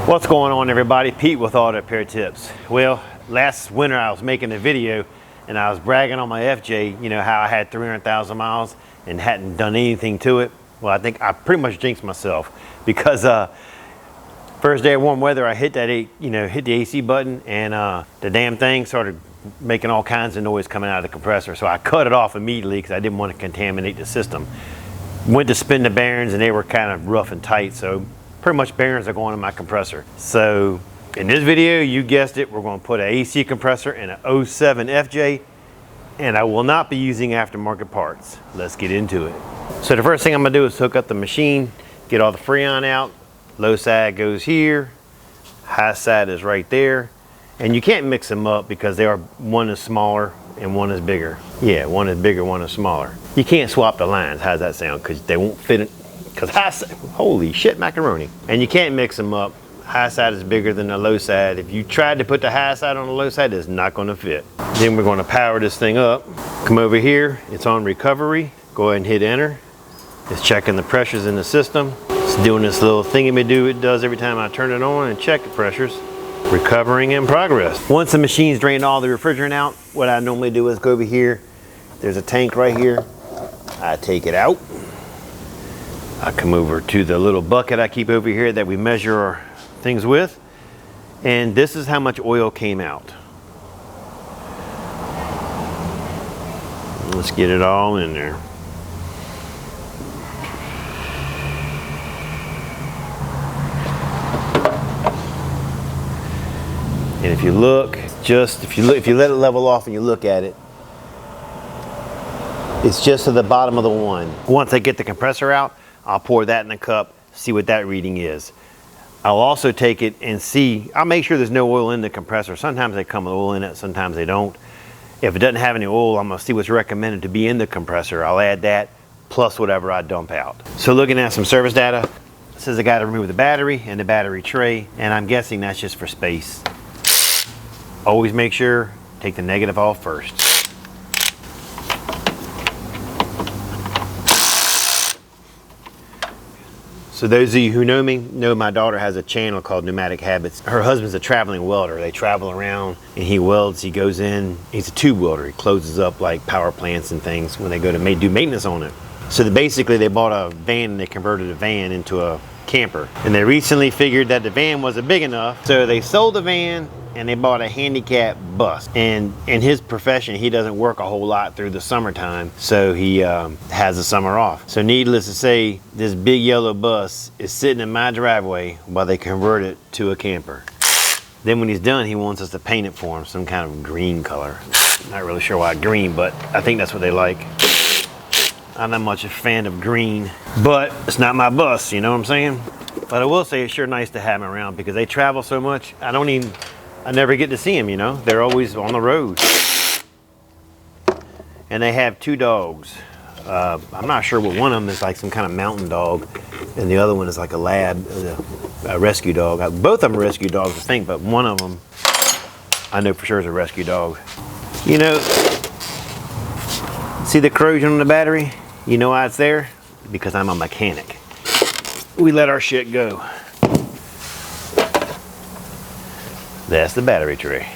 What's going on, everybody? Pete with Auto Repair Tips. Well, last winter I was making a video and I was bragging on my FJ, you know, how I had 300,000 miles and hadn't done anything to it. Well, I think I pretty much jinxed myself because first day of warm weather, I hit that, hit the AC button, and the damn thing started making all kinds of noise coming out of the compressor. So I cut it off immediately because I didn't want to contaminate the system. Went to spin the bearings and they were kind of rough and tight. So pretty much bearings are going in my compressor. So in this video, you guessed it, we're going to put an AC compressor in an 07 FJ, and I will not be using aftermarket parts. Let's get into it. So the first thing I'm going to do is hook up the machine, get all the Freon out. Low side goes here, high side is right there, and you can't mix them up because they are, one is smaller and one is bigger. Yeah, one is bigger, one is smaller. You can't swap the lines. How's that sound? Because they won't fit it. Because high side, holy shit macaroni. And you can't mix them up. High side is bigger than the low side. If you tried to put the high side on the low side, it's not going to fit. Then we're going to power this thing up. Come over here, it's on recovery. Go ahead and hit enter. It's checking the pressures in the system. It's doing this little thingy-me-do it does every time I turn it on and check the pressures. Recovering in progress. Once the machine's drained all the refrigerant out, what I normally do is go over here. There's a tank right here. I take it out. I come over to the little bucket I keep over here that we measure our things with. And this is how much oil came out. Let's get it all in there. And if you look, if you let it level off and you look at it, it's just to the bottom of the one. Once I get the compressor out, I'll pour that in the cup, see what that reading is. I'll also take it and see, I'll make sure there's no oil in the compressor. Sometimes they come with oil in it, sometimes they don't. If it doesn't have any oil, I'm gonna see what's recommended to be in the compressor. I'll add that, plus whatever I dump out. So looking at some service data, it says I gotta remove the battery and the battery tray, and I'm guessing that's just for space. Always make sure, take the negative off first. So those of you who know me know my daughter has a channel called Pneumatic Habits. Her husband's a traveling welder. They travel around and he welds, he goes in, he's a tube welder. He closes up like power plants and things when they go to do maintenance on it. So basically they bought a van and they converted a van into a camper. And they recently figured that the van wasn't big enough. So they sold the van and they bought a handicap bus. And in his profession, he doesn't work a whole lot through the summertime, so he has the summer off. So needless to say, this big yellow bus is sitting in my driveway while they convert it to a camper. Then when he's done, he wants us to paint it for him, some kind of green color. Not really sure why green, but I think that's what they like. I'm not much a fan of green, but it's not my bus, you know what I'm saying? But I will say it's sure nice to have them around because they travel so much, I never get to see them, you know? They're always on the road. And they have two dogs. I'm not sure what one of them is, like some kind of mountain dog, and the other one is like a lab, a rescue dog. Both of them are rescue dogs, I think, but one of them I know for sure is a rescue dog. You know, see the corrosion on the battery? You know why it's there? Because I'm a mechanic. We let our shit go. That's the battery tray.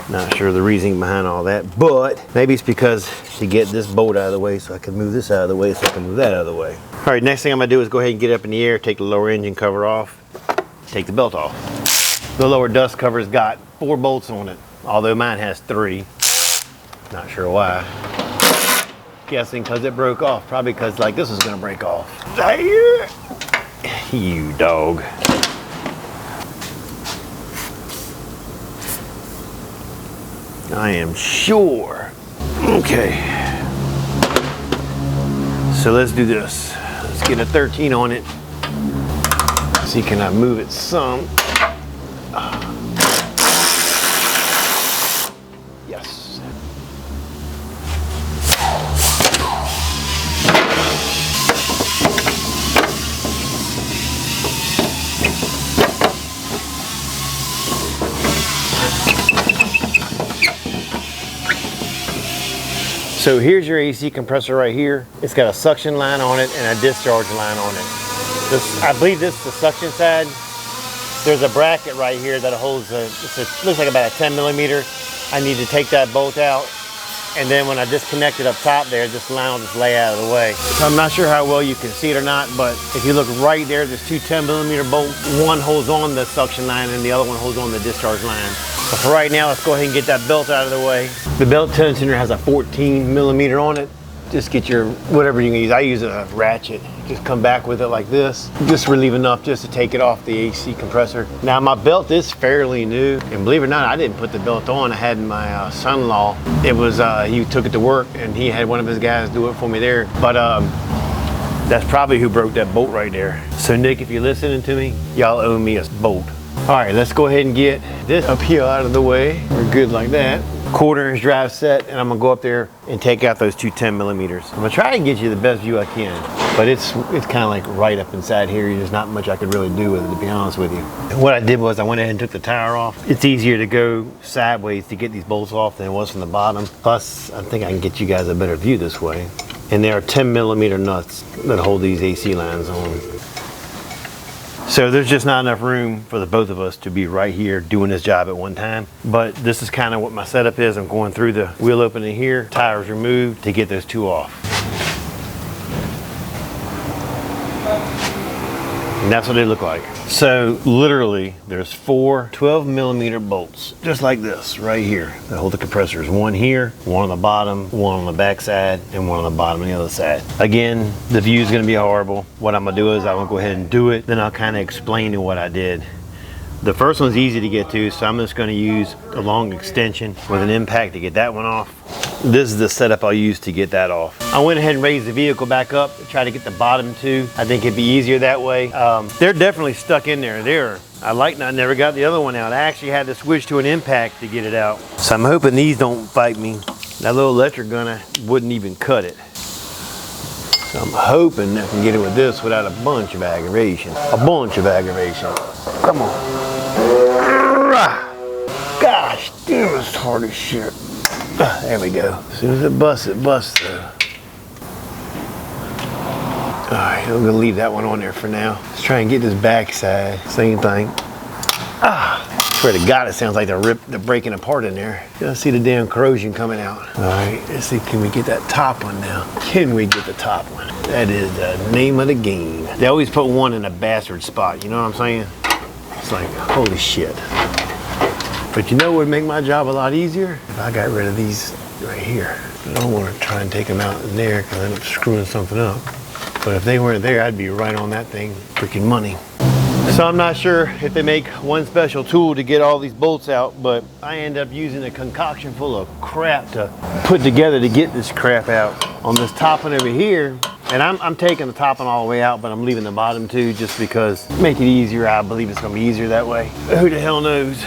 Not sure the reasoning behind all that, but maybe it's because to get this bolt out of the way so I can move this out of the way so I can move that out of the way. All right, next thing I'm gonna do is go ahead and get up in the air, take the lower engine cover off, take the belt off. The lower dust cover's got 4 bolts on it, although mine has 3. Not sure why. Guessing because it broke off, probably because like this is gonna break off. You dog. I am sure. Okay. So let's do this. Let's get a 13 on it. See, can I move it some? Yes. So here's your AC compressor right here. It's got a suction line on it and a discharge line on it. I believe this is the suction side there's a bracket right here that holds looks like about a 10 millimeter. I need to take that bolt out, and then when I disconnect it up top there, this line will just lay out of the way. So I'm not sure how well you can see it or not, but if you look right there, there's two 10 millimeter bolts. One holds on the suction line and the other one holds on the discharge line. So for right now, let's go ahead and get that belt out of the way. The belt tensioner has a 14 millimeter on it. Just get your, whatever you can use. I use a ratchet. Just come back with it like this. Just relieve enough just to take it off the AC compressor. Now my belt is fairly new, and believe it or not, I didn't put the belt on. I had my son-in-law. It was, he took it to work and he had one of his guys do it for me there. But that's probably who broke that bolt right there. So Nick, if you're listening to me, y'all owe me a bolt. All right, let's go ahead and get this up here out of the way. We're good like that. 1/4 inch drive set, and I'm gonna go up there and take out those two 10 millimeters. I'm gonna try and get you the best view I can, but it's kind of like right up inside here. There's not much I could really do with it, to be honest with you. What I did was I went ahead and took the tire off. It's easier to go sideways to get these bolts off than it was from the bottom. Plus, I think I can get you guys a better view this way. And there are 10 millimeter nuts that hold these AC lines on. So there's just not enough room for the both of us to be right here doing this job at one time. But this is kind of what my setup is. I'm going through the wheel opening here, tires removed to get those two off. And that's what they look like. So literally there's 4 12 millimeter bolts, just like this right here, that hold the compressors. One here, one on the bottom, one on the back side, and one on the bottom on the other side. Again, the view is gonna be horrible. What I'm gonna do is I'm gonna go ahead and do it, then I'll kind of explain to what I did. The first one's easy to get to, so I'm just gonna use a long extension with an impact to get that one off. This is the setup I'll use to get that off. I went ahead and raised the vehicle back up to try to get the bottom two. I think it'd be easier that way. They're definitely stuck in there. I never got the other one out. I actually had to switch to an impact to get it out. So I'm hoping these don't fight me. That little electric gun wouldn't even cut it. So I'm hoping I can get it with this without a bunch of aggravation. Come on. Gosh, damn, it's hard as shit. There we go. As soon as it busts through. All right, I'm gonna leave that one on there for now. Let's try and get this back side. Same thing. I swear to God, it sounds like they're breaking apart in there. You see the damn corrosion coming out. All right, let's see, can we get that top one now? Can we get the top one? That is the name of the game. They always put one in a bastard spot, you know what I'm saying? It's like, holy shit. But you know what would make my job a lot easier? If I got rid of these right here. I don't want to try and take them out in there because I end up screwing something up. But if they weren't there, I'd be right on that thing, freaking money. So I'm not sure if they make one special tool to get all these bolts out, but I end up using a concoction full of crap to put together to get this crap out. On this top one over here, and I'm taking the top one all the way out, but I'm leaving the bottom too, just because make it easier. I believe it's gonna be easier that way. Who the hell knows?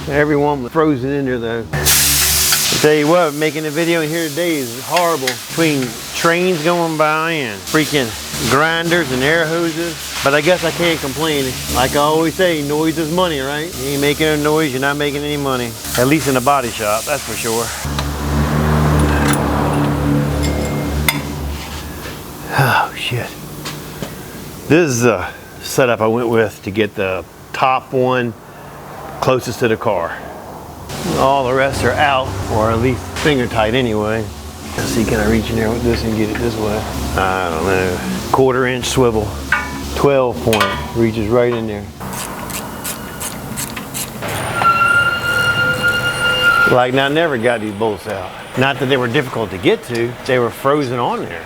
Everyone was frozen in there though. I tell you what, making a video here today is horrible. Between trains going by and freaking grinders and air hoses. But I guess I can't complain. Like I always say, noise is money, right? You ain't making a noise, you're not making any money. At least in the body shop, that's for sure. Oh shit. This is a setup I went with to get the top one closest to the car. All the rest are out, or at least finger tight anyway. Let's see, can I reach in there with this and get it this way? I don't know. 1/4 inch swivel, 12 point, reaches right in there. Like, now I never got these bolts out. Not that they were difficult to get to, they were frozen on there.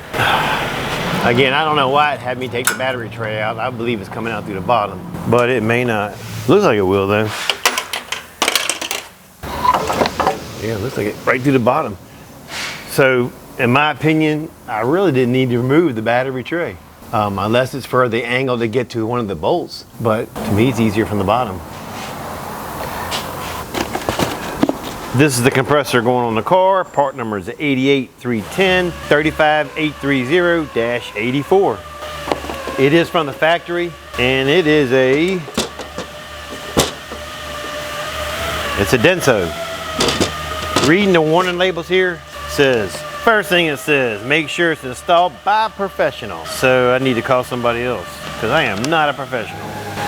Again, I don't know why it had me take the battery tray out. I believe it's coming out through the bottom, but it may not. Looks like it will though. Yeah, it looks like it right through the bottom. So, in my opinion, I really didn't need to remove the battery tray. Unless it's for the angle to get to one of the bolts. But to me, it's easier from the bottom. This is the compressor going on the car. Part number is 88310 35830-84. It is from the factory, and it is it's a Denso. Reading the warning labels here, says, first thing it says, make sure it's installed by a professional. So I need to call somebody else, because I am not a professional.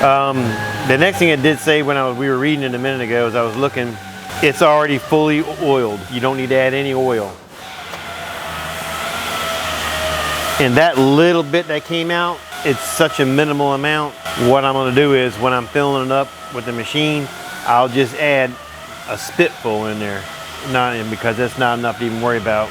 The next thing it did say when we were reading it a minute ago, as I was looking, it's already fully oiled. You don't need to add any oil. And that little bit that came out, it's such a minimal amount. What I'm gonna do is when I'm filling it up with the machine, I'll just add a spitful in there. Because that's not enough to even worry about.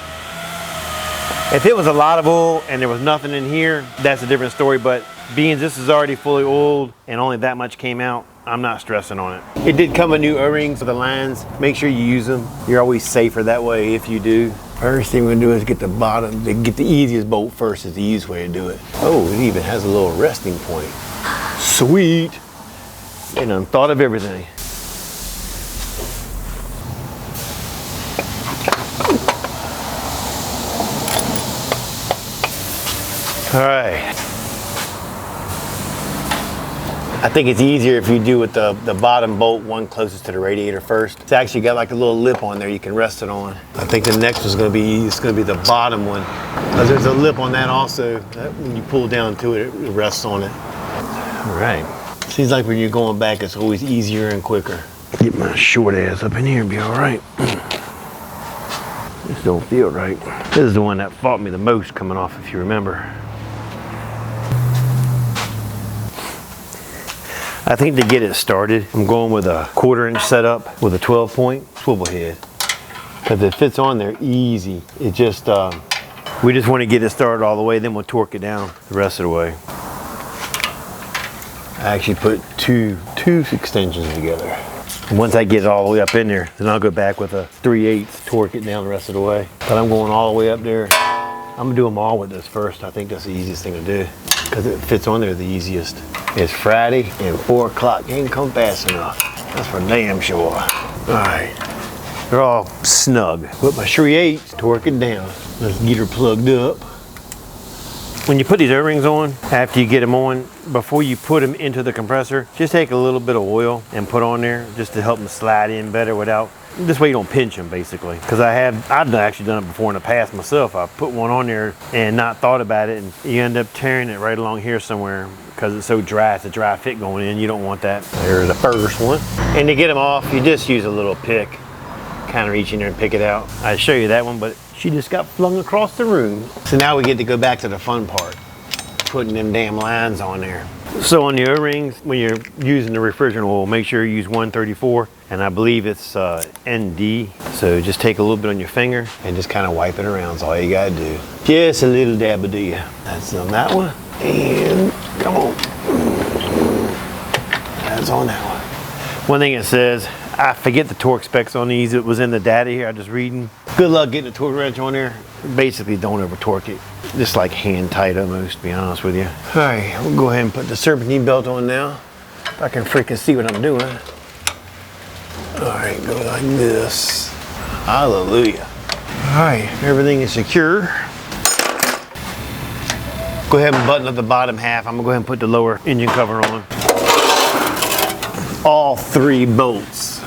If it was a lot of oil and there was nothing in here, that's a different story, but being this is already fully oiled and only that much came out, I'm not stressing on it. It did come with new O-rings for the lines. Make sure you use them. You're always safer that way if you do. First thing we're gonna do is get the bottom, get the easiest bolt first is the easiest way to do it. Oh, it even has a little resting point. Sweet. You know, thought of everything. All right. I think it's easier if you do with the bottom bolt, one closest to the radiator first. It's actually got like a little lip on there you can rest it on. I think the next one's gonna be, it's gonna be the bottom one. Because there's a lip on that also. That when you pull down to it, it rests on it. All right. Seems like when you're going back, it's always easier and quicker. Get my short ass up in here and be all right. This don't feel right. This is the one that fought me the most coming off, if you remember. I think to get it started, I'm going with a 1/4 inch setup with a 12-point swivel head. Because it fits on there easy. It just, we just want to get it started all the way, then we'll torque it down the rest of the way. I actually put two extensions together. And once I get it all the way up in there, then I'll go back with a 3/8, torque it down the rest of the way. But I'm going all the way up there. I'm gonna do them all with this first. I think that's the easiest thing to do because it fits on there the easiest. It's Friday and 4 o'clock ain't come fast enough. That's for damn sure. All right, they're all snug. Put my 3/8, torque it down. Let's get her plugged up. When you put these O-rings on, after you get them on, before you put them into the compressor, just take a little bit of oil and put on there just to help them slide in better without, this way you don't pinch them basically. Because I've actually done it before in the past myself. I put one on there and not thought about it, and you end up tearing it right along here somewhere because it's so dry. It's a dry fit going in. You don't want that. There's the first one. And to get them off, you just use a little pick. Kind of reach in there and pick it out. I'd show you that one, but she just got flung across the room. So now we get to go back to the fun part, putting them damn lines on there. So on the O-rings, when you're using the refrigerant oil, make sure you use 134, and I believe it's ND. So just take a little bit on your finger and just kind of wipe it around. That's all you gotta do. Just a little dab of deal. That's on that one, and come on. That's on that one. One thing it says, I forget the torque specs on these. It was in the data here, I just reading. Good luck getting a torque wrench on there. Basically, don't over torque it. Just like hand tight almost, to be honest with you. All right, we'll go ahead and put the serpentine belt on now. If I can freaking see what I'm doing. All right, go like this. Hallelujah. All right, everything is secure. Go ahead and button up the bottom half. I'm gonna go ahead and put the lower engine cover on. All 3 bolts.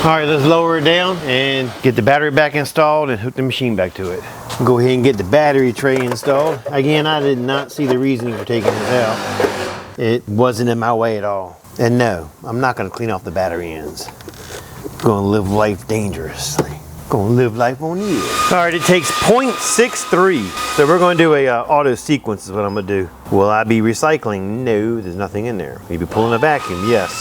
All right, let's lower it down and get the battery back installed and hook the machine back to it. Go ahead and get the battery tray installed. Again, I did not see the reasoning for taking this out. It wasn't in my way at all. And no, I'm not gonna clean off the battery ends. I'm gonna live life dangerously. Gonna live life on the edge. All right, it takes 0.63. So we're gonna do a auto sequence is what I'm gonna do. Will I be recycling? No, there's nothing in there. Will you be pulling a vacuum? Yes.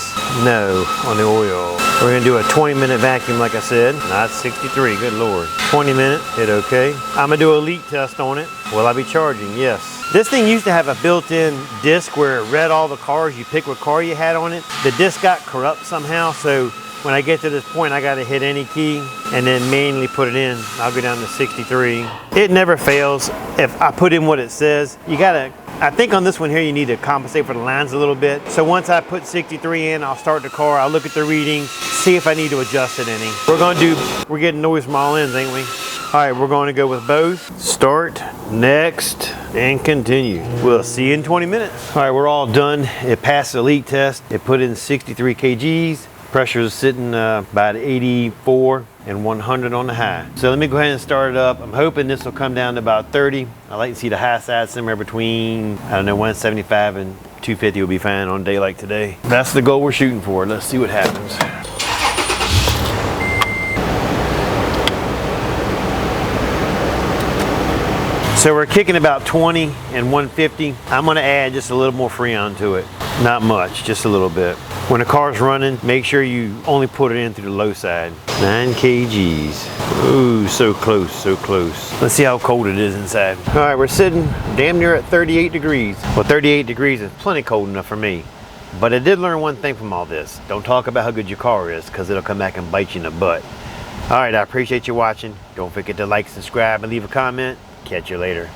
No, on the oil. We're gonna do a 20-minute vacuum like I said, not 63, good Lord. 20 minute, hit okay. I'm gonna do a leak test on it. Will I be charging? Yes. This thing used to have a built-in disc where it read all the cars. You pick what car you had on it. The disc got corrupt somehow, so when I get to this point, I gotta hit any key and then manually put it in. I'll go down to 63. It never fails. If I put in what it says, you gotta, I think on this one here, you need to compensate for the lines a little bit. So once I put 63 in, I'll start the car, I'll look at the readings, see if I need to adjust it any. We're getting noise from all ends, ain't we? All right, we're going to go with both. Start, next, and continue. We'll see you in 20 minutes. All right, we're all done. It passed the leak test. It put in 63 kgs. Pressure is sitting about 84 and 100 on the high. So let me go ahead and start it up. I'm hoping this will come down to about 30. I like to see the high side somewhere between, I don't know, 175 and 250 will be fine on a day like today. That's the goal we're shooting for. Let's see what happens. So we're kicking about 20 and 150. I'm gonna add just a little more Freon to it. Not much, just a little bit. When the car's running, make sure you only put it in through the low side. 9 kgs. Ooh, so close, so close. Let's see how cold it is inside. All right, we're sitting damn near at 38 degrees. Well, 38 degrees is plenty cold enough for me. But I did learn one thing from all this. Don't talk about how good your car is, because it'll come back and bite you in the butt. All right, I appreciate you watching. Don't forget to like, subscribe, and leave a comment. Catch you later.